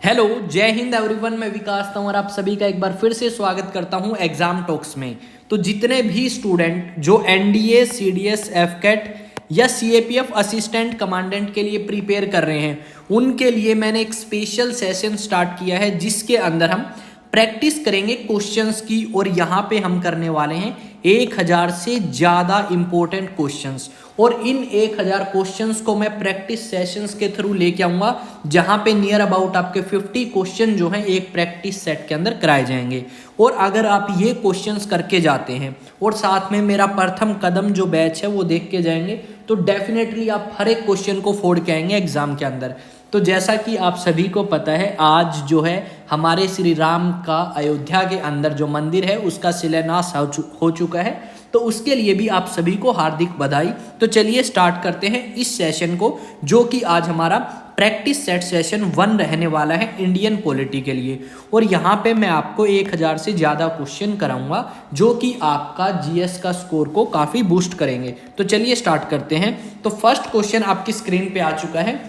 Hello, जय Hind everyone. मैं विकास था और आप सभी का एक बार फिर से स्वागत करता हूं एग्जाम टॉक्स में। तो जितने भी स्टूडेंट जो एनडीए, सीडीएस, एफकेट या सीएपीएफ असिस्टेंट कमांडेंट के लिए प्रिपेयर कर रहे हैं, उनके लिए मैंने एक स्पेशल सेशन स्टार्ट किया है जिसके अंदर हम प्रैक्टिस करेंगे क्वेश्चंस की। और यहाँ पे हम करने वाले हैं 1000 से ज़्यादा इंपॉर्टेंट क्वेश्चंस। और इन 1000 क्वेश्चंस को मैं प्रैक्टिस सेशंस के थ्रू लेके आऊँगा, जहाँ पे नियर अबाउट आपके 50 क्वेश्चन जो हैं एक प्रैक्टिस सेट के अंदर कराए जाएंगे। और अगर आप ये क्वेश्चंस करके जाते हैं और साथ में मेरा प्रथम कदम जो बैच है वो देख के जाएंगे, तो डेफिनेटली आप हर एक क्वेश्चन को फोड़ के आएंगे एग्जाम के अंदर। तो जैसा कि आप सभी को पता है, आज जो है हमारे श्री राम का अयोध्या के अंदर जो मंदिर है उसका शिलान्यास हो चुका है। तो उसके लिए भी आप सभी को हार्दिक बधाई। तो चलिए स्टार्ट करते हैं इस सेशन को, जो कि आज हमारा प्रैक्टिस सेट सेशन 1 रहने वाला है इंडियन पॉलिटी के लिए। और यहाँ पे मैं आपको 1000 से ज़्यादा क्वेश्चन कराऊंगा जो कि आपका जीएस का स्कोर को काफ़ी बूस्ट करेंगे। तो चलिए स्टार्ट करते हैं। तो फर्स्ट क्वेश्चन आपकी स्क्रीन पे आ चुका है,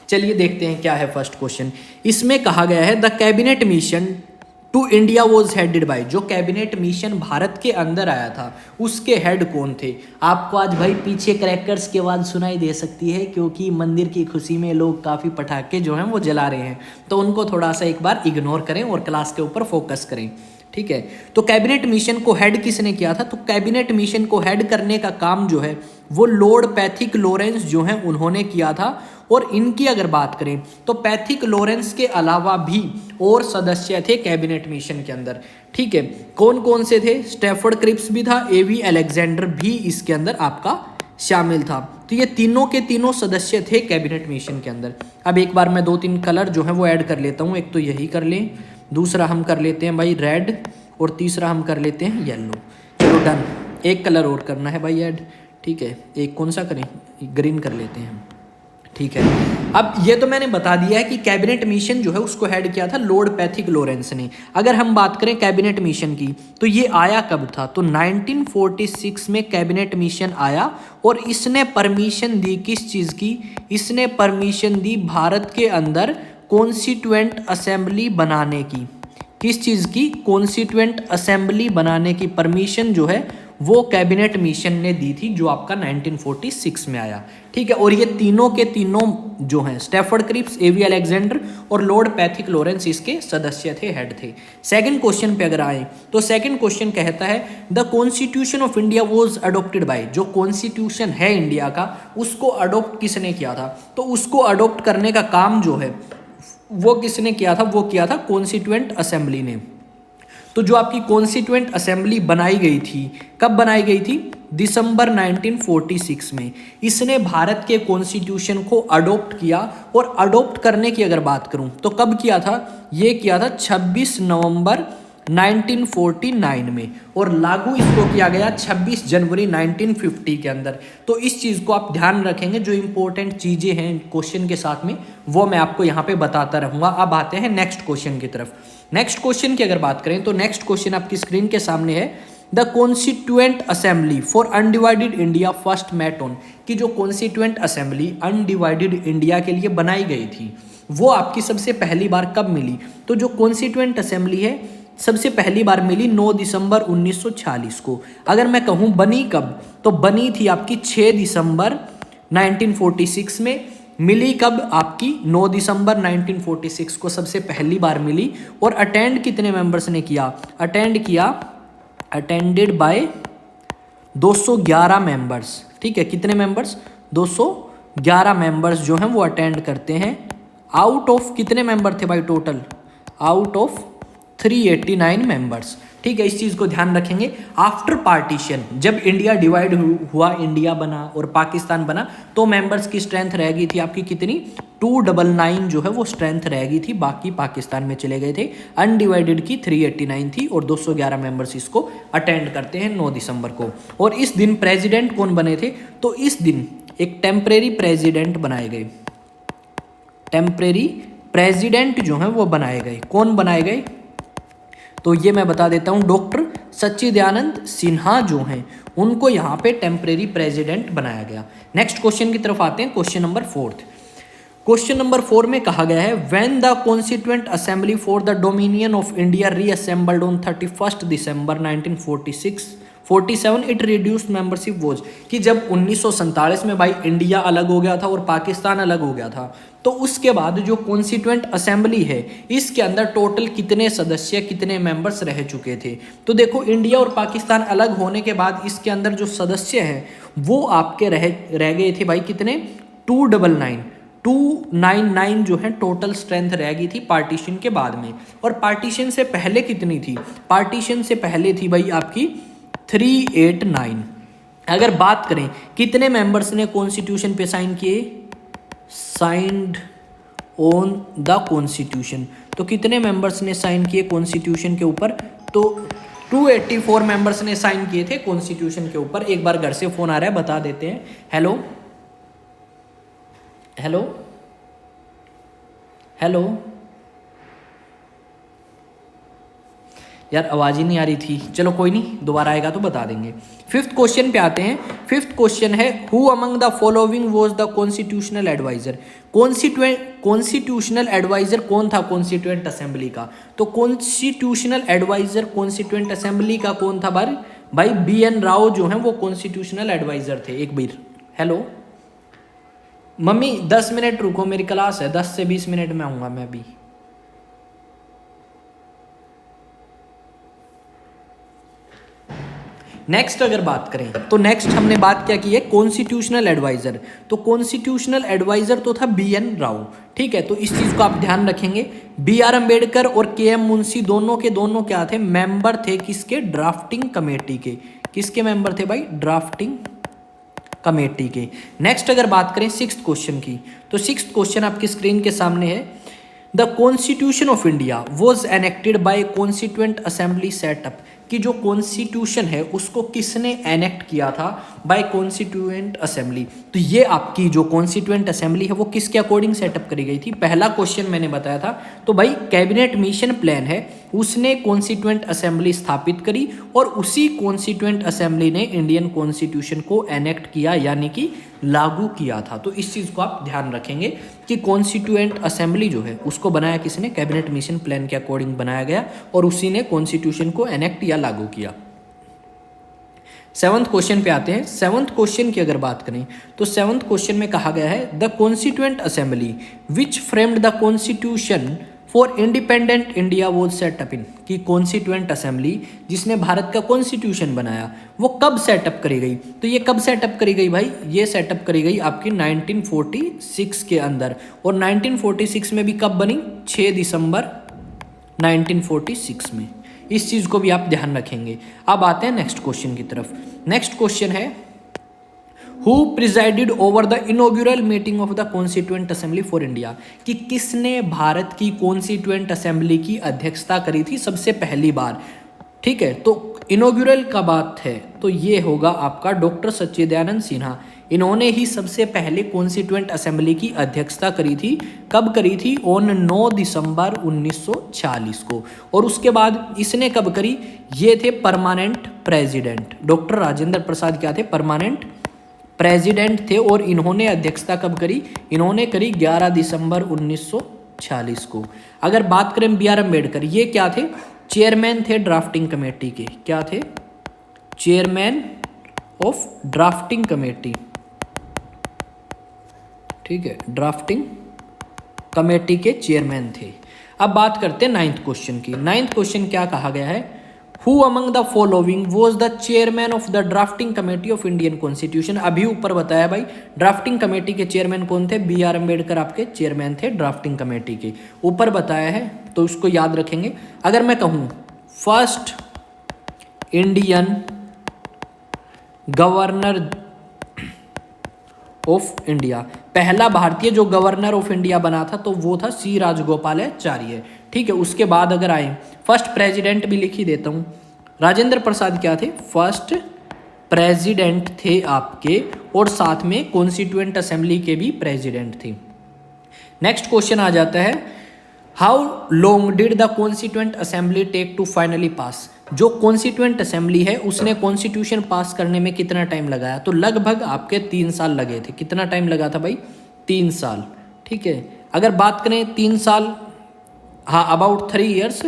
चलिए देखते हैं क्या है फर्स्ट क्वेश्चन। इसमें कहा गया है the cabinet mission to India was headed by. जो कैबिनेट मिशन भारत के अंदर आया था उसके हेड कौन थे। आपको आज भाई पीछे क्रैकर्स की आवाज़ सुनाई दे सकती है, क्योंकि मंदिर की खुशी में लोग काफ़ी पटाखे जो हैं वो जला रहे हैं, तो उनको थोड़ा सा एक बार इग्नोर करें और क्लास के ऊपर फोकस करें, ठीक है। तो कैबिनेट मिशन को हेड किसने किया था। तो कैबिनेट मिशन को हेड करने का काम जो है वो लॉर्ड पैथिक लॉरेंस जो हैं उन्होंने किया था। और इनकी अगर बात करें तो पैथिक लॉरेंस के अलावा भी और सदस्य थे कैबिनेट मिशन के अंदर, ठीक है। कौन कौन से थे। स्टैफर्ड क्रिप्स भी था, एवी अलेक्जेंडर भी इसके अंदर आपका शामिल था। तो ये तीनों के तीनों सदस्य थे कैबिनेट मिशन के अंदर। अब एक बार मैं 2-3 कलर जो है वो ऐड कर लेता हूँ। एक तो यही कर लें, दूसरा हम कर लेते हैं भाई रेड, और तीसरा हम कर लेते हैं येलो। चलो डन। एक कलर और करना है भाई ऐड, ठीक है। एक कौन सा करें, ग्रीन कर लेते हैं, ठीक है। अब ये तो मैंने बता दिया है कि कैबिनेट मिशन जो है उसको हेड किया था लॉर्ड पैथिक लॉरेंस ने। अगर हम बात करें कैबिनेट मिशन की तो ये आया कब था। तो 1946 में कैबिनेट मिशन आया और इसने परमिशन दी किस चीज़ की। इसने परमिशन दी भारत के अंदर कॉन्स्टिट्यूएंट असेंबली बनाने की। किस चीज़ की। कॉन्स्टिट्यूएंट असेंबली बनाने की परमिशन जो है वो कैबिनेट मिशन ने दी थी, जो आपका 1946 में आया, ठीक है। और ये तीनों के तीनों जो हैं स्टैफर्ड क्रिप्स, एवी अलेक्जेंडर और लॉर्ड पैथिक लॉरेंस इसके सदस्य थे, हेड थे। सेकंड क्वेश्चन पे अगर आए तो सेकंड क्वेश्चन कहता है the constitution of India was adopted by. जो कॉन्स्टिट्यूशन है इंडिया का उसको अडोप्ट किसने किया था। तो उसको अडोप्ट करने का काम जो है वो किसने किया था। वो किया था कॉन्स्टिट्यूएंट असेंबली ने। तो जो आपकी कॉन्स्टिट्यूएंट असेंबली बनाई गई थी, कब बनाई गई थी। दिसंबर 1946 में इसने भारत के कॉन्स्टिट्यूशन को अडॉप्ट किया। और अडॉप्ट करने की अगर बात करूं तो कब किया था। ये किया था 26 नवंबर 1949 में, और लागू इसको किया गया 26 जनवरी 1950 के अंदर। तो इस चीज़ को आप ध्यान रखेंगे, जो इंपॉर्टेंट चीज़ें हैं क्वेश्चन के साथ में वो मैं आपको यहाँ पे बताता रहूँगा। अब आते हैं नेक्स्ट क्वेश्चन की तरफ। नेक्स्ट क्वेश्चन की अगर बात करें तो नेक्स्ट क्वेश्चन आपकी स्क्रीन के सामने है the constituent assembly for undivided India first met on. कि जो कॉन्स्टिट्यूएंट असेंबली अनडिवाइडेड इंडिया के लिए बनाई गई थी वो आपकी सबसे पहली बार कब मिली। तो जो कॉन्स्टिट्यूएंट असेंबली है सबसे पहली बार मिली 9 दिसंबर 1946 को। अगर मैं कहूँ बनी कब, तो बनी थी आपकी 6 दिसंबर 1946 में। मिली कब आपकी 9 दिसंबर 1946 को सबसे पहली बार मिली। और अटेंड कितने मेंबर्स ने किया। अटेंडेड बाय 211 मेंबर्स, ठीक है। कितने मेंबर्स। 211 मेंबर्स जो हैं वो अटेंड करते हैं। आउट ऑफ कितने मेंबर थे भाई टोटल। आउट ऑफ 389 मेंबर्स, ठीक है। इस चीज़ को ध्यान रखेंगे। आफ्टर पार्टीशन जब इंडिया डिवाइड हुआ, इंडिया बना और पाकिस्तान बना, तो मेंबर्स की स्ट्रेंथ रह गई थी आपकी कितनी 299 जो है वो स्ट्रेंथ रह गई थी। बाकी पाकिस्तान में चले गए थे। अनडिवाइडेड की 389 थी और 211 मेंबर्स इसको अटेंड करते हैं 9 दिसंबर को। और इस दिन प्रेसिडेंट कौन बने थे। तो इस दिन एक टेम्परेरी प्रेसिडेंट बनाए गए। टेम्परेरी प्रेसिडेंट जो है वो बनाए गए। कौन बनाए गए। तो ये मैं बता देता हूँ, डॉक्टर सच्चिदानंद सिन्हा जो हैं उनको यहाँ पे टेम्परेरी प्रेसिडेंट बनाया गया। नेक्स्ट क्वेश्चन की तरफ आते हैं, क्वेश्चन नंबर 4। क्वेश्चन नंबर 4 में कहा गया है when the constituent assembly for the dominion of India reassembled on 31 December 1947 it reduced membership was, कि जब 1947 में भाई इंडिया अलग हो गया था और पाकिस्तान अलग हो गया था, तो उसके बाद जो कॉन्स्टिट्यूएंट असेंबली है इसके अंदर टोटल कितने सदस्य कितने मेंबर्स रह चुके थे। तो देखो इंडिया और पाकिस्तान अलग होने के बाद इसके अंदर जो सदस्य हैं वो आपके रह गए थे भाई कितने, 299 जो है टोटल स्ट्रेंथ रह गई थी पार्टीशन के बाद में। और पार्टीशन से पहले कितनी थी, पार्टीशन से पहले थी भाई आपकी 389। अगर बात करें कितने मेंबर्स ने कॉन्स्टिट्यूशन पे साइन किए, साइंड ऑन द कॉन्स्टिट्यूशन, तो कितने मेंबर्स ने साइन किए कॉन्स्टिट्यूशन के ऊपर, तो 284 मेंबर्स ने साइन किए थे कॉन्स्टिट्यूशन के ऊपर। एक बार घर से फोन आ रहा है बता देते हैं। हेलो हेलो हेलो यार आवाज ही नहीं आ रही थी, चलो कोई नहीं दोबारा आएगा तो बता देंगे। 5th क्वेश्चन पे आते हैं। 5th क्वेश्चन है who among the following was the constitutional adviser. Constitutional adviser कौन था कॉन्स्टिट्यूएंट असेंबली का, तो कॉन्स्टिट्यूशनल एडवाइजर कॉन्स्टिट्यूएंट असेंबली का कौन था भाई BN राव जो है वो कॉन्स्टिट्यूशनल एडवाइजर थे। एक बार हेलो मम्मी 10 मिनट रुको मेरी क्लास है, 10 से 20 मिनट में आऊंगा मैं भी। नेक्स्ट अगर बात करें तो नेक्स्ट हमने बात क्या की है कॉन्स्टिट्यूशनल एडवाइजर, तो कॉन्स्टिट्यूशनल एडवाइजर तो था BN राव, ठीक है। तो इस चीज को आप ध्यान रखेंगे। BR अम्बेडकर और KM मुंशी दोनों के दोनों क्या थे, मेंबर थे किसके, ड्राफ्टिंग कमेटी के। किसके मेंबर थे भाई, ड्राफ्टिंग कमेटी के। नेक्स्ट अगर बात करें 6th क्वेश्चन की, तो 6th क्वेश्चन आपकी स्क्रीन के सामने है। The constitution of India was enacted by constituent assembly setup, कि जो कॉन्स्टिट्यूशन है उसको किसने एनेक्ट किया था, बाय कॉन्स्टिट्यूएंट असेंबली। तो ये आपकी जो कॉन्स्टिट्यूएंट असेंबली है वो किसके अकॉर्डिंग सेटअप करी गई थी, पहला क्वेश्चन मैंने बताया था। तो भाई कैबिनेट मिशन प्लान है उसने कॉन्स्टिट्यूएंट असेंबली स्थापित करी और उसी कॉन्स्टिट्यूएंट असेंबली ने इंडियन कॉन्स्टिट्यूशन को एनेक्ट किया यानी कि लागू किया था। तो इस चीज को आप ध्यान रखेंगे कि कॉन्स्टिट्यूएंट असेंबली जो है उसको बनाया किसने, कैबिनेट मिशन प्लान के अकॉर्डिंग बनाया गया और उसी ने कॉन्स्टिट्यूशन को एनेक्ट या लागू किया। 7th क्वेश्चन पे आते हैं। 7th क्वेश्चन की अगर बात करें तो 7th क्वेश्चन में कहा गया है the constituent assembly which framed the constitution for independent India was set up in, कि कॉन्स्टिट्यूएंट असेंबली जिसने भारत का कॉन्स्टिट्यूशन बनाया वो कब सेटअप करी गई, तो ये कब सेटअप करी गई भाई, ये सेटअप करी गई आपकी 1946 के अंदर। और 1946 में भी कब बनी, 6 दिसंबर 1946 में। इस चीज को भी आप ध्यान रखेंगे। अब आते हैं नेक्स्ट क्वेश्चन की तरफ। नेक्स्ट क्वेश्चन है who presided over the inaugural meeting of the constituent assembly for India, कि किसने भारत की कॉन्स्टिट्यूएंट असेंबली की अध्यक्षता करी थी सबसे पहली बार, ठीक है। तो इनॉग्यूरल का बात है तो ये होगा आपका डॉक्टर सच्चिदानंद सिन्हा। इन्होंने ही सबसे पहले कॉन्स्टिट्यूएंट असेंबली की अध्यक्षता करी थी। कब करी थी, ऑन 9 दिसंबर 1940 को। और उसके बाद इसने कब करी, ये थे permanent president. Doctor Rajendra Prasad क्या थे, परमानेंट प्रेसिडेंट थे। और इन्होंने अध्यक्षता कब करी, इन्होंने करी 11 दिसंबर 1940 को। अगर बात करें BR अम्बेडकर, ये क्या थे, चेयरमैन थे ड्राफ्टिंग कमेटी के। क्या थे, चेयरमैन ऑफ ड्राफ्टिंग कमेटी, ठीक है, ड्राफ्टिंग कमेटी के चेयरमैन थे। अब बात करते हैं 9th क्वेश्चन की। 9th क्वेश्चन क्या कहा गया है, who among the following was the chairman of the drafting committee of Indian constitution. अभी ऊपर बताया भाई ड्राफ्टिंग कमेटी के चेयरमैन कौन थे, BR अम्बेडकर आपके चेयरमैन थे ड्राफ्टिंग कमेटी के, ऊपर बताया है तो उसको याद रखेंगे। अगर मैं कहूँ first Indian governor of India, पहला भारतीय जो गवर्नर ऑफ इंडिया बना था तो वो था C राजगोपालाचार्य, ठीक है। उसके बाद अगर आए फर्स्ट प्रेसिडेंट भी लिख ही देता हूँ, राजेंद्र प्रसाद क्या थे, फर्स्ट प्रेसिडेंट थे आपके और साथ में कॉन्स्टिट्यूएंट असेंबली के भी प्रेसिडेंट थे। नेक्स्ट क्वेश्चन आ जाता है how long did the constituent assembly take to finally pass. जो कॉन्स्टिट्यूएंट असेंबली है उसने कॉन्स्टिट्यूशन पास करने में कितना टाइम लगाया, तो लगभग आपके 3 साल लगे थे। कितना टाइम लगा था भाई, 3 साल, ठीक है। अगर बात करें 3 साल, हाँ अबाउट 3 ईयर्स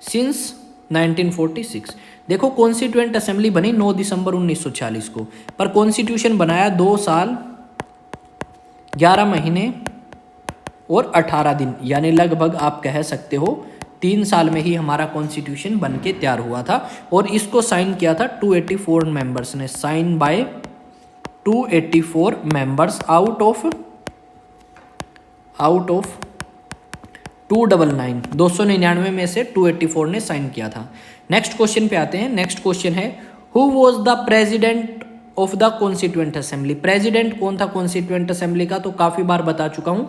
सिंस 1946। देखो कॉन्स्टिट्यूएंट असेंबली बनी 9 दिसंबर 1940 को, पर कॉन्स्टिट्यूशन बनाया 2 साल 11 महीने और 18 दिन, यानी लगभग आप कह सकते हो 3 साल में ही हमारा कॉन्स्टिट्यूशन बन के तैयार हुआ था। और इसको साइन किया था 284 मेंबर्स ने, sign by 284 members out of 299 में से 284 ने साइन किया था। नेक्स्ट क्वेश्चन पे आते हैं। नेक्स्ट क्वेश्चन है who was the president of the constituent assembly. President कौन था कॉन्स्टिट्यूएंट असेंबली का, तो काफी बार बता चुका हूं,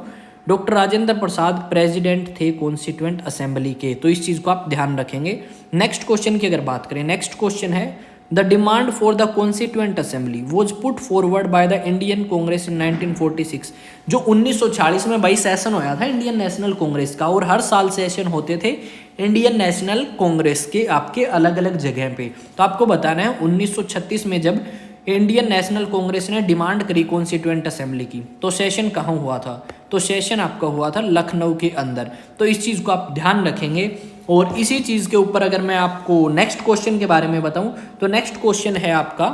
डॉक्टर राजेंद्र प्रसाद प्रेसिडेंट थे कॉन्स्टिट्यूएंट असेंबली के, तो इस चीज को आप ध्यान रखेंगे। नेक्स्ट क्वेश्चन की अगर बात करें, नेक्स्ट क्वेश्चन है the demand for the constituent assembly was put forward by the Indian Congress in 1946। जो 1940 में भाई सेशन होया था इंडियन नेशनल कांग्रेस का, और हर साल सेशन होते थे इंडियन नेशनल कांग्रेस के आपके अलग अलग जगह पे। तो आपको बताना है 1936 में जब इंडियन नेशनल कांग्रेस ने डिमांड करी कॉन्स्टिट्यूएंट असेंबली की, तो सेशन कहाँ हुआ था, तो सेशन आपका हुआ था लखनऊ के अंदर। तो इस चीज़ को आप ध्यान रखेंगे। और इसी चीज़ के ऊपर अगर मैं आपको नेक्स्ट क्वेश्चन के बारे में बताऊं, तो नेक्स्ट क्वेश्चन है आपका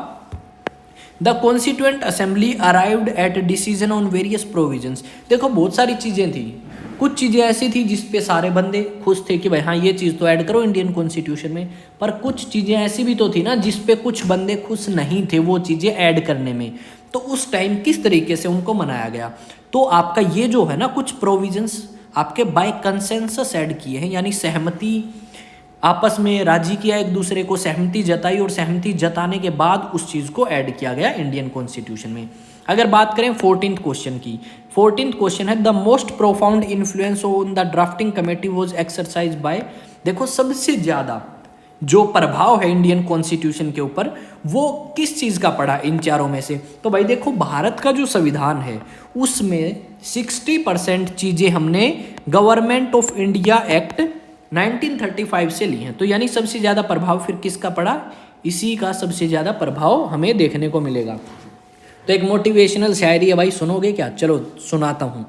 the constituent assembly arrived at decision on various provisions. देखो बहुत सारी चीज़ें थी, कुछ चीज़ें ऐसी थी जिस पे सारे बंदे खुश थे कि भाई हाँ ये चीज़ तो ऐड करो इंडियन कॉन्स्टिट्यूशन में, पर कुछ चीज़ें ऐसी भी तो थी ना जिस पे कुछ बंदे खुश नहीं थे वो चीज़ें ऐड करने में। तो उस टाइम किस तरीके से उनको मनाया गया, तो आपका ये जो है ना कुछ प्रोविजंस आपके बाय कंसेंसस ऐड किए हैं, यानी सहमति आपस में राजी किया, एक दूसरे को सहमति जताई और सहमति जताने के बाद उस चीज़ को ऐड किया गया इंडियन कॉन्स्टिट्यूशन में। अगर बात करें 14th क्वेश्चन की, 14th क्वेश्चन है the most profound influence on the drafting committee was exercise by. देखो सबसे ज़्यादा जो प्रभाव है इंडियन कॉन्स्टिट्यूशन के ऊपर वो किस चीज़ का पड़ा इन चारों में से, तो भाई देखो भारत का जो संविधान है उसमें 60% चीज़ें हमने गवर्नमेंट ऑफ इंडिया एक्ट 1935 से ली हैं। तो यानी सबसे ज़्यादा प्रभाव फिर किसका पड़ा, इसी का सबसे ज़्यादा प्रभाव हमें देखने को मिलेगा। तो एक मोटिवेशनल शायरी है भाई, सुनोगे क्या, चलो सुनाता हूँ।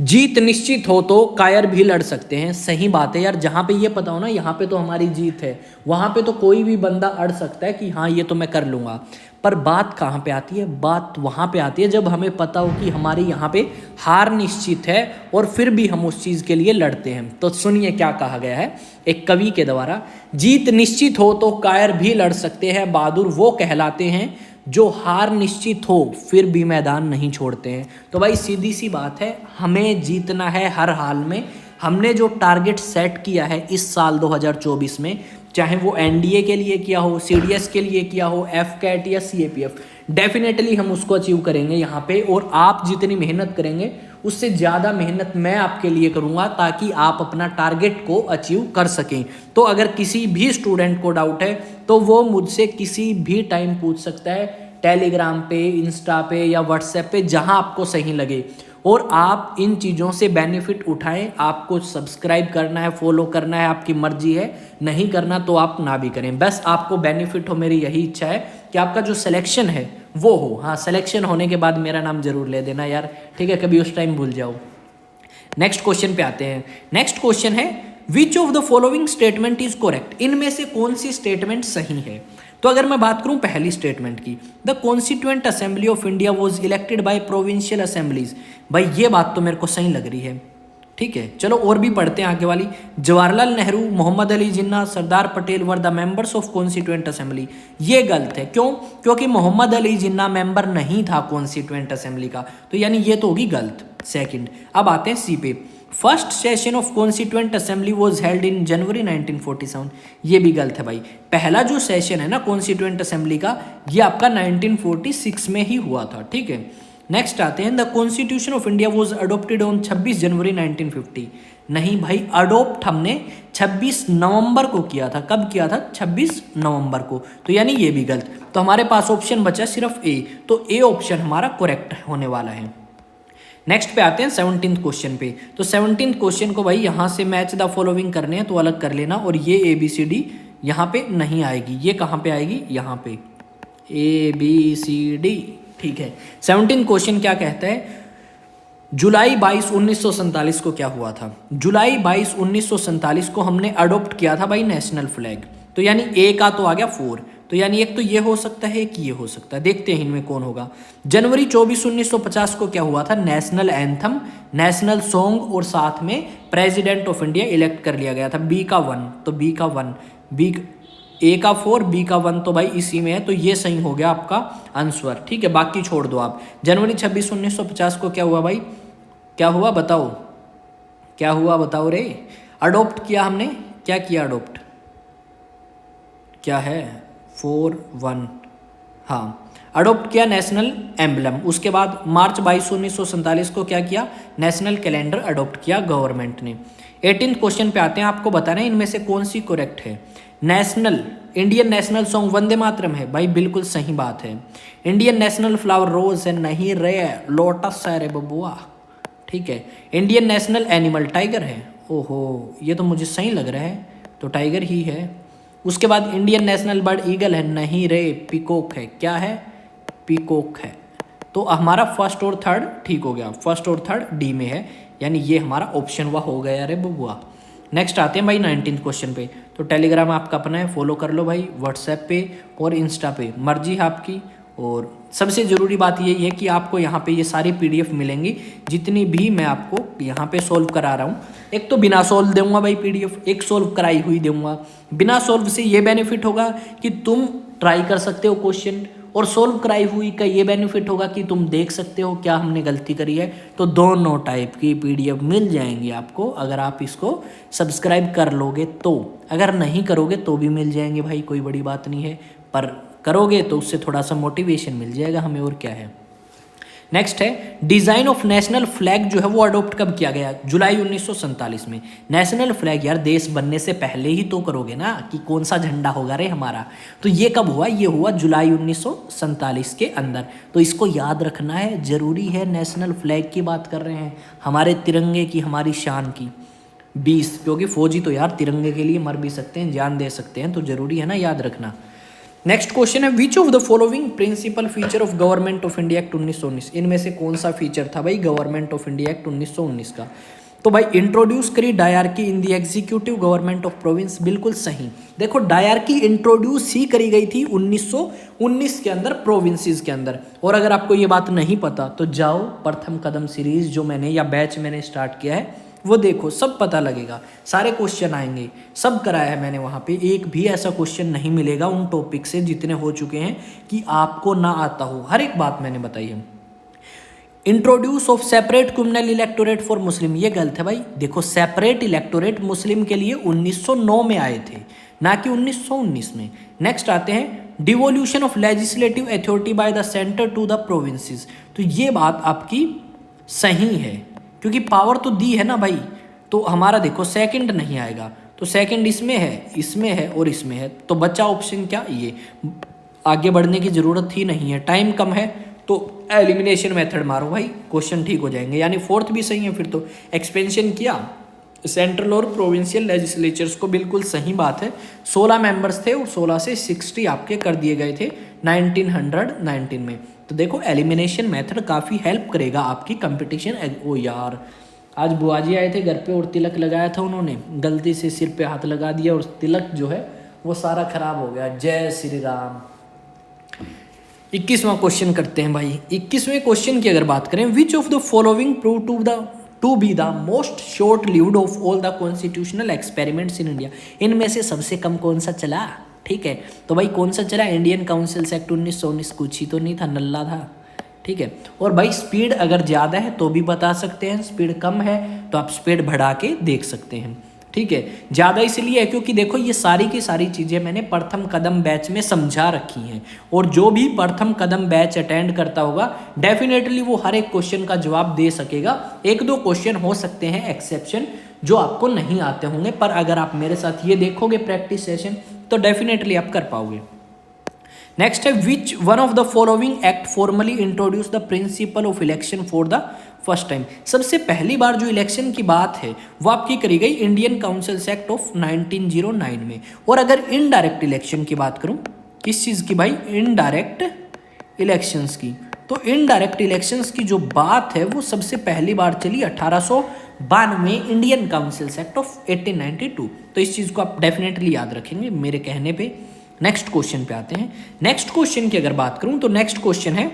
जीत निश्चित हो तो कायर भी लड़ सकते हैं। सही बात है यार, जहाँ पे ये पता हो ना यहाँ पे तो हमारी जीत है, वहाँ पे तो कोई भी बंदा अड़ सकता है कि हाँ ये तो मैं कर लूँगा। पर बात कहाँ पे आती है, बात वहाँ पे आती है जब हमें पता हो कि हमारे यहाँ पे हार निश्चित है और फिर भी हम उस चीज़ के लिए लड़ते हैं। तो सुनिए क्या कहा गया है एक कवि के द्वारा, जीत निश्चित हो तो कायर भी लड़ सकते हैं, बहादुर वो कहलाते हैं जो हार निश्चित हो फिर भी मैदान नहीं छोड़ते हैं। तो भाई सीधी सी बात है, हमें जीतना है हर हाल में। हमने जो टारगेट सेट किया है इस साल 2024 में, चाहे वो एनडीए के लिए किया हो, सीडीएस के लिए किया हो, एफकैट या सीएपीएफ, डेफिनेटली हम उसको अचीव करेंगे यहाँ पे। और आप जितनी मेहनत करेंगे उससे ज़्यादा मेहनत मैं आपके लिए करूँगा ताकि आप अपना टारगेट को अचीव कर सकें। तो अगर किसी भी स्टूडेंट को डाउट है तो वो मुझसे किसी भी टाइम पूछ सकता है, टेलीग्राम पे, इंस्टा पे या व्हाट्सएप पे, जहाँ आपको सही लगे। और आप इन चीज़ों से बेनिफिट उठाएं। आपको सब्सक्राइब करना है, फॉलो करना है, आपकी मर्जी है, नहीं करना तो आप ना भी करें, बस आपको बेनिफिट हो। मेरी यही इच्छा है कि आपका जो सिलेक्शन है वो हो। हाँ, सिलेक्शन होने के बाद मेरा नाम जरूर ले देना यार, ठीक है, कभी उस टाइम भूल जाओ। नेक्स्ट क्वेश्चन पे आते हैं। नेक्स्ट क्वेश्चन है which of the following statement is correct. इनमें से कौन सी स्टेटमेंट सही है। तो अगर मैं बात करूं पहली स्टेटमेंट की, the constituent assembly of India was elected by provincial assemblies, भाई ये बात तो मेरे को सही लग रही है, ठीक है। चलो और भी पढ़ते हैं आगे वाली। Jawaharlal Nehru, Mohammad Ali Jinnah, Sardar Patel were the members of constituent assembly. ये गलत है, क्यों, क्योंकि मोहम्मद अली जिन्ना मेंबर नहीं था कॉन्स्टिट्यूएंट असेंबली का, तो यानी ये तो होगी गलत। सेकंड, अब आते हैं सी पे। First session of constituent assembly was held in January 1947, ये भी गलत है भाई। पहला जो सेशन है ना कॉन्स्टिट्यूएंट असेंबली का, ये आपका 1946 में ही हुआ था, ठीक है। नेक्स्ट आते हैं, the constitution of India was adopted on 26 जनवरी 1950। नहीं भाई, अडोप्ट हमने 26 नवंबर को किया था। कब किया था? 26 नवंबर को, तो यानी ये भी गलत। तो हमारे पास ऑप्शन बचा सिर्फ ए, तो ए ऑप्शन हमारा करेक्ट होने वाला है। नेक्स्ट पे आते हैं 17th क्वेश्चन पे। तो 17th क्वेश्चन को भाई यहाँ से मैच द फॉलोइंग करने हैं तो अलग कर लेना, और ये ABCD यहाँ पे नहीं आएगी, ये कहाँ पे आएगी, यहाँ पे ABCD, ठीक है। 17th क्वेश्चन क्या कहता है, जुलाई 22 1947 को क्या हुआ था? जुलाई 22 1947 को हमने अडोप्ट किया था भाई नेशनल फ्लैग। तो यानी ए का तो आ गया 4, तो यानी एक तो ये हो सकता है, एक ये हो सकता है। देखते हैं इनमें कौन होगा। जनवरी 24 1950 को क्या हुआ था? नेशनल एंथम, नेशनल सॉन्ग और साथ में प्रेसिडेंट ऑफ इंडिया इलेक्ट कर लिया गया था। बी का 1, तो बी का 1, बी ए का 4, बी का 1, तो भाई इसी में है, तो ये सही हो गया आपका आंसर। ठीक है, बाकी छोड़ दो आप। जनवरी 26 1950 को क्या हुआ भाई? क्या हुआ बताओ, क्या हुआ बताओ रे? अडोप्ट किया हमने, क्या किया अडोप्ट? क्या है? 4-1, हाँ, अडोप्ट किया नेशनल एम्बलम। उसके बाद मार्च 22 1947 को क्या किया? नेशनल कैलेंडर अडोप्ट किया गवर्नमेंट ने। 18 क्वेश्चन पे आते हैं, आपको बताना है इनमें से कौन सी करेक्ट है। National, Indian national song Vande Mataram है भाई, बिल्कुल सही बात है। इंडियन नेशनल फ्लावर रोज है, नहीं रे, लोटस है रे बबुआ। ठीक है, इंडियन नेशनल एनिमल टाइगर है। ओहो, ये तो मुझे सही लग रहा है, तो टाइगर ही है। उसके बाद इंडियन नेशनल बर्ड ईगल है, नहीं रे, पीकॉक है। क्या है? पीकॉक है। तो हमारा फर्स्ट और थर्ड ठीक हो गया, फर्स्ट और थर्ड डी में है, यानी ये हमारा ऑप्शन वह हो गया रे बबुआ। नेक्स्ट आते हैं भाई 19 क्वेश्चन पे। तो टेलीग्राम आपका अपना है, फॉलो कर लो भाई, व्हाट्सएप पे और इंस्टा पे, मर्जी है आपकी। और सबसे ज़रूरी बात यही है कि आपको यहाँ पे ये सारी पीडीएफ मिलेंगी जितनी भी मैं आपको यहाँ पे सोल्व करा रहा हूँ। एक तो बिना सोल्व दूंगा भाई पीडीएफ, एक सोल्व कराई हुई दूंगा। बिना सोल्व से ये बेनिफिट होगा कि तुम ट्राई कर सकते हो क्वेश्चन, और सोल्व कराई हुई का ये बेनिफिट होगा कि तुम देख सकते हो क्या हमने गलती करी है। तो दोनों टाइप की पीडीएफ मिल जाएंगी आपको अगर आप इसको सब्सक्राइब कर लोगे तो। अगर नहीं करोगे तो भी मिल जाएंगे भाई, कोई बड़ी बात नहीं है, पर करोगे तो उससे थोड़ा सा मोटिवेशन मिल जाएगा हमें, और क्या है। नेक्स्ट है डिजाइन ऑफ नेशनल फ्लैग जो है वो अडोप्ट कब किया गया? जुलाई 1947 में। नेशनल फ्लैग यार देश बनने से पहले ही तो करोगे ना कि कौन सा झंडा होगा रे हमारा। तो ये कब हुआ? ये हुआ जुलाई 1947 के अंदर। तो इसको याद रखना है, जरूरी है। नेशनल फ्लैग की बात कर रहे हैं, हमारे तिरंगे की, हमारी शान की। 20, क्योंकि फौजी तो यार तिरंगे के लिए मर भी सकते हैं, जान दे सकते हैं, तो जरूरी है ना याद रखना। नेक्स्ट क्वेश्चन है which of the following principle feature of government of India act 1919? इनमें से कौन सा फीचर था भाई गवर्नमेंट ऑफ इंडिया एक्ट 1919 का? तो भाई इंट्रोड्यूस करी dyarchy in the executive government of province, बिल्कुल सही। देखो डायरकी इंट्रोड्यूस ही करी गई थी 1919 के अंदर प्रोविंसेस के अंदर। और अगर आपको ये बात नहीं पता तो जाओ प्रथम कदम सीरीज जो मैंने या बैच मैंने स्टार्ट किया है वो देखो, सब पता लगेगा, सारे क्वेश्चन आएंगे, सब कराया है मैंने वहाँ पे। एक भी ऐसा क्वेश्चन नहीं मिलेगा उन टॉपिक से जितने हो चुके हैं कि आपको ना आता हो, हर एक बात मैंने बताई है। Introduce of separate communal electorate for Muslim, ये गलत है भाई। देखो सेपरेट इलेक्टोरेट मुस्लिम के लिए 1909 में आए थे, ना कि 1919 में। नेक्स्ट आते हैं devolution of legislative authority by the centre to the provinces. तो ये बात आपकी सही है, क्योंकि पावर तो दी है ना भाई। तो हमारा देखो सेकंड नहीं आएगा, तो सेकंड इसमें है, इसमें है और इसमें है, तो बचा ऑप्शन क्या? ये। आगे बढ़ने की जरूरत ही नहीं है, टाइम कम है, तो एलिमिनेशन मेथड मारो भाई, क्वेश्चन ठीक हो जाएंगे। यानी फोर्थ भी सही है फिर तो। एक्सपेंशन किया सेंट्रल और प्रोविंशियल लेजिस्लेचर्स को, बिल्कुल सही बात है। 16 मेंबर्स थे और 16 से 60 आपके कर दिए गए थे 1919 में। तो देखो एलिमिनेशन मेथड काफ़ी हेल्प करेगा आपकी कंपटीशन। ओ यार, आज बुआ जी आए थे घर पे और तिलक लगाया था उन्होंने, गलती से सिर पे हाथ लगा दिया और तिलक जो है वो सारा खराब हो गया। जय श्री राम। 21वां क्वेश्चन करते हैं भाई। 21वें क्वेश्चन की अगर बात करें, which of the following prove to be the most short lived of all the constitutional experiments in India? इनमें से सबसे कम कौन सा चला? ठीक है, तो भाई कौन सा चला? इंडियन काउंसिल्स एक्ट 1919, कुछ ही तो नहीं था, नल्ला था। ठीक है, और भाई स्पीड अगर ज़्यादा है तो भी बता सकते हैं, स्पीड कम है तो आप स्पीड बढ़ा के देख सकते हैं। ठीक है, ज़्यादा इसलिए है क्योंकि देखो ये सारी की सारी चीज़ें मैंने प्रथम कदम बैच में समझा रखी हैं, और जो भी प्रथम कदम बैच अटेंड करता होगा डेफिनेटली वो हर एक क्वेश्चन का जवाब दे सकेगा। एक दो क्वेश्चन हो सकते हैं एक्सेप्शन जो आपको नहीं आते होंगे, पर अगर आप मेरे साथ ये देखोगे प्रैक्टिस सेशन तो डेफिनेटली आप कर पाओगे। नेक्स्ट है which one of the following act formally introduce the principle of election for the first time? सबसे पहली बार जो इलेक्शन की बात है वो आपकी करी गई इंडियन काउंसिल्स एक्ट ऑफ 1909 में। और अगर इनडायरेक्ट इलेक्शन की बात करूं, किस चीज़ की भाई? इनडायरेक्ट इलेक्शंस की, तो इनडायरेक्ट इलेक्शंस की जो बात है वो सबसे पहली बार चली 1892 इंडियन काउंसिल्स एक्ट ऑफ 1892। तो इस चीज़ को आप डेफिनेटली याद रखेंगे मेरे कहने पे। नेक्स्ट क्वेश्चन पे आते हैं। नेक्स्ट क्वेश्चन की अगर बात करूं तो नेक्स्ट क्वेश्चन है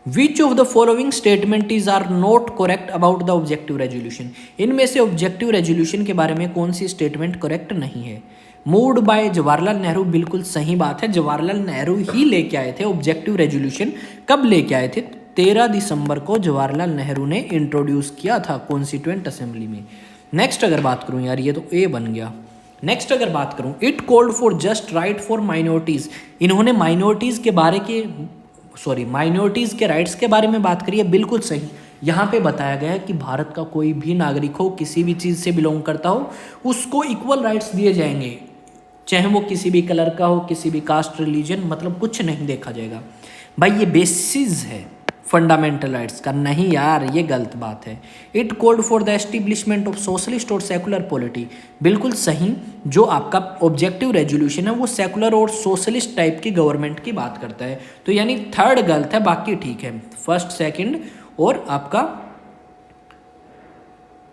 which of the following statement is are not correct about the objective resolution. इनमें से ऑब्जेक्टिव रेजोल्यूशन के बारे में कौन सी स्टेटमेंट करेक्ट नहीं है। मूड बाय जवाहरलाल नेहरू, बिल्कुल सही बात है, जवाहरलाल नेहरू ही लेके आए थे ऑब्जेक्टिव रेजोल्यूशन। कब लेके आए थे? 13 दिसंबर को जवाहरलाल नेहरू ने इंट्रोड्यूस किया था कॉन्स्टिट्यूएंट असेंबली में। नेक्स्ट अगर बात करूं यार, ये तो ए बन गया। नेक्स्ट अगर बात करूं, it called for just right for minorities. इन्होंने माइनॉरिटीज के राइट्स के बारे में बात करी है, बिल्कुल सही। यहाँ पे बताया गया है कि भारत का कोई भी नागरिक हो, किसी भी चीज़ से बिलोंग करता हो, उसको इक्वल राइट्स दिए जाएंगे, चाहे वो किसी भी कलर का हो, किसी भी कास्ट, रिलीजन, मतलब कुछ नहीं देखा जाएगा। भाई ये बेसिस है फंडामेंटल राइट्स का। नहीं यार, ये गलत बात है। It called for the establishment of socialist और सेकुलर पॉलिटी, बिल्कुल सही। जो आपका ऑब्जेक्टिव रेजोल्यूशन है वो सेकुलर और सोशलिस्ट टाइप की गवर्नमेंट की बात करता है। तो यानी थर्ड गलत है, बाकी ठीक है। फर्स्ट, सेकंड और आपका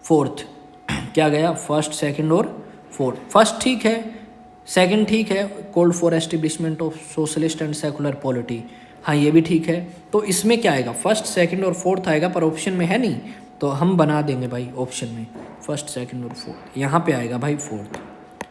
फोर्थ क्या गया? फर्स्ट, सेकंड और फोर्थ। फर्स्ट ठीक है, सेकंड ठीक है, called for establishment of socialist and secular polity, हाँ ये भी ठीक है। तो इसमें क्या आएगा? फर्स्ट, सेकंड और फोर्थ आएगा, पर ऑप्शन में है नहीं, तो हम बना देंगे भाई ऑप्शन में फर्स्ट, सेकंड और फोर्थ। यहाँ पे आएगा भाई फोर्थ,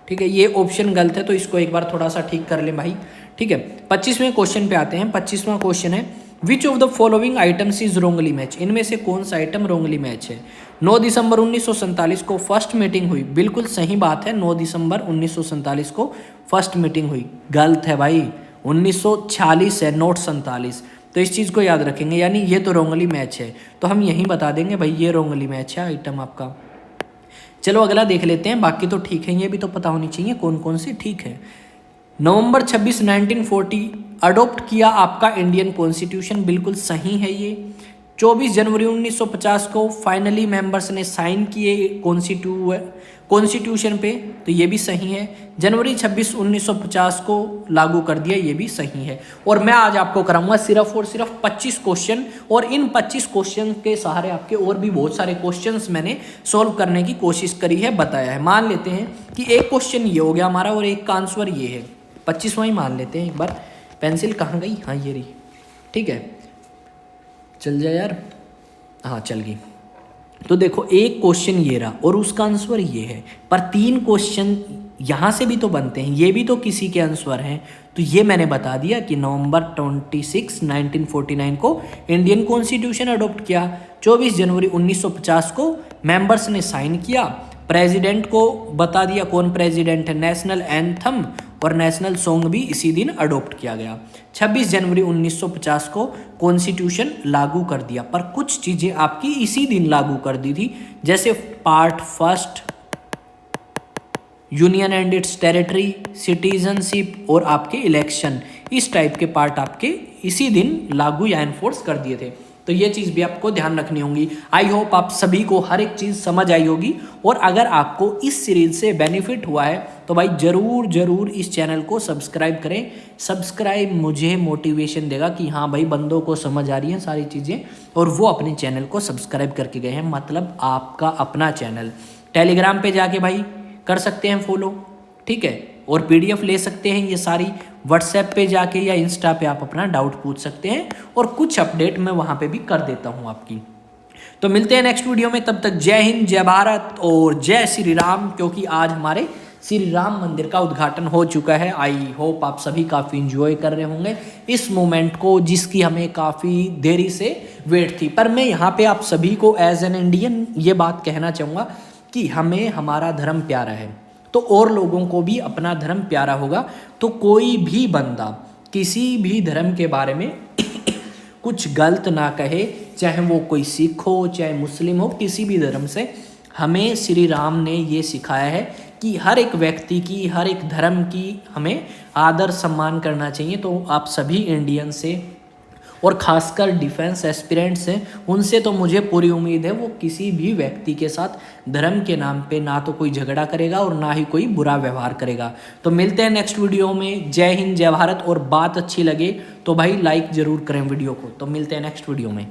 ठीक है। ये ऑप्शन गलत है, तो इसको एक बार थोड़ा सा ठीक कर लें भाई, ठीक है। 25वें क्वेश्चन पे आते हैं। 25वां क्वेश्चन है which of the following items is wrongly match. इनमें से कौन सा आइटम रोंगली मैच है? 9 दिसंबर 1947 को फर्स्ट मीटिंग हुई, बिल्कुल सही बात है। 9 दिसंबर 1947 को फर्स्ट मीटिंग हुई, गलत है भाई, 1946 है, नोट 47। तो इस चीज़ को याद रखेंगे, यानी ये तो रोंगली मैच है, तो हम यही बता देंगे भाई ये रोंगली मैच है आइटम आपका। चलो अगला देख लेते हैं, बाकी तो ठीक है, ये भी तो पता होनी चाहिए कौन कौन सी ठीक है। नवंबर 26 1940 अडॉप्ट किया आपका इंडियन कॉन्स्टिट्यूशन, बिल्कुल सही है ये। 24 जनवरी 1950 को फाइनली मेंबर्स ने साइन किए कॉन्स्टिट्यूशन पे, तो ये भी सही है। जनवरी 26 1950 को लागू कर दिया, ये भी सही है। और मैं आज आपको कराऊंगा सिर्फ और सिर्फ 25 क्वेश्चन, और इन 25 क्वेश्चन के सहारे आपके और भी बहुत सारे क्वेश्चंस मैंने सॉल्व करने की कोशिश करी है, बताया है। मान लेते हैं कि एक क्वेश्चन ये हो गया हमारा और एक का आंसर ये है, 25वां ही मान लेते हैं। एक बार पेंसिल कहाँ गई? हाँ ये रही, ठीक है, चल जाए यार, हाँ चल गई। तो देखो एक क्वेश्चन ये रहा और उसका आंसर ये है, पर 3 क्वेश्चन यहाँ से भी तो बनते हैं, ये भी तो किसी के आंसर हैं। तो ये मैंने बता दिया कि नवंबर 26 1949 को इंडियन कॉन्स्टिट्यूशन अडॉप्ट किया, 24 जनवरी 1950 को मेंबर्स ने साइन किया, प्रेसिडेंट को बता दिया कौन प्रेसिडेंट है, नेशनल एंथम और नेशनल सॉन्ग भी इसी दिन अडॉप्ट किया गया, 26 जनवरी 1950 को कॉन्स्टिट्यूशन लागू कर दिया। पर कुछ चीज़ें आपकी इसी दिन लागू कर दी थी, जैसे part first, union and it's territory, citizenship और आपके इलेक्शन, इस टाइप के पार्ट आपके इसी दिन लागू या एनफोर्स कर दिए थे। तो ये चीज़ भी आपको ध्यान रखनी होगी। आई होप आप सभी को हर एक चीज़ समझ आई होगी, और अगर आपको इस सीरीज से बेनिफिट हुआ है तो भाई ज़रूर ज़रूर इस चैनल को सब्सक्राइब करें। सब्सक्राइब मुझे मोटिवेशन देगा कि हाँ भाई बंदों को समझ आ रही हैं सारी चीज़ें, और वो अपने चैनल को सब्सक्राइब करके गए हैं, मतलब आपका अपना चैनल। टेलीग्राम पे जाके भाई कर सकते हैं फॉलो, ठीक है, और पीडीएफ ले सकते हैं ये सारी। व्हाट्सएप पे जाके या इंस्टा पे आप अपना डाउट पूछ सकते हैं, और कुछ अपडेट मैं वहाँ पे भी कर देता हूँ आपकी। तो मिलते हैं नेक्स्ट वीडियो में, तब तक जय हिंद, जय भारत और जय श्री राम, क्योंकि आज हमारे श्री राम मंदिर का उद्घाटन हो चुका है। आई होप आप सभी काफ़ी इंजॉय कर रहे होंगे इस मोमेंट को, जिसकी हमें काफ़ी देरी से वेट थी। पर मैं यहाँ पे आप सभी को एज एन इंडियन ये बात कहना चाहूँगा कि हमें हमारा धर्म प्यारा है, तो और लोगों को भी अपना धर्म प्यारा होगा। तो कोई भी बंदा किसी भी धर्म के बारे में कुछ गलत ना कहे, चाहे वो कोई सिख हो, चाहे मुस्लिम हो, किसी भी धर्म से। हमें श्री राम ने ये सिखाया है कि हर एक व्यक्ति की, हर एक धर्म की हमें आदर सम्मान करना चाहिए। तो आप सभी इंडियन से और खासकर डिफेंस एस्पिरेंट्स हैं, उनसे तो मुझे पूरी उम्मीद है वो किसी भी व्यक्ति के साथ धर्म के नाम पे ना तो कोई झगड़ा करेगा और ना ही कोई बुरा व्यवहार करेगा। तो मिलते हैं नेक्स्ट वीडियो में। जय हिंद, जय भारत। और बात अच्छी लगे तो भाई लाइक जरूर करें वीडियो को। तो मिलते हैं नेक्स्ट वीडियो में।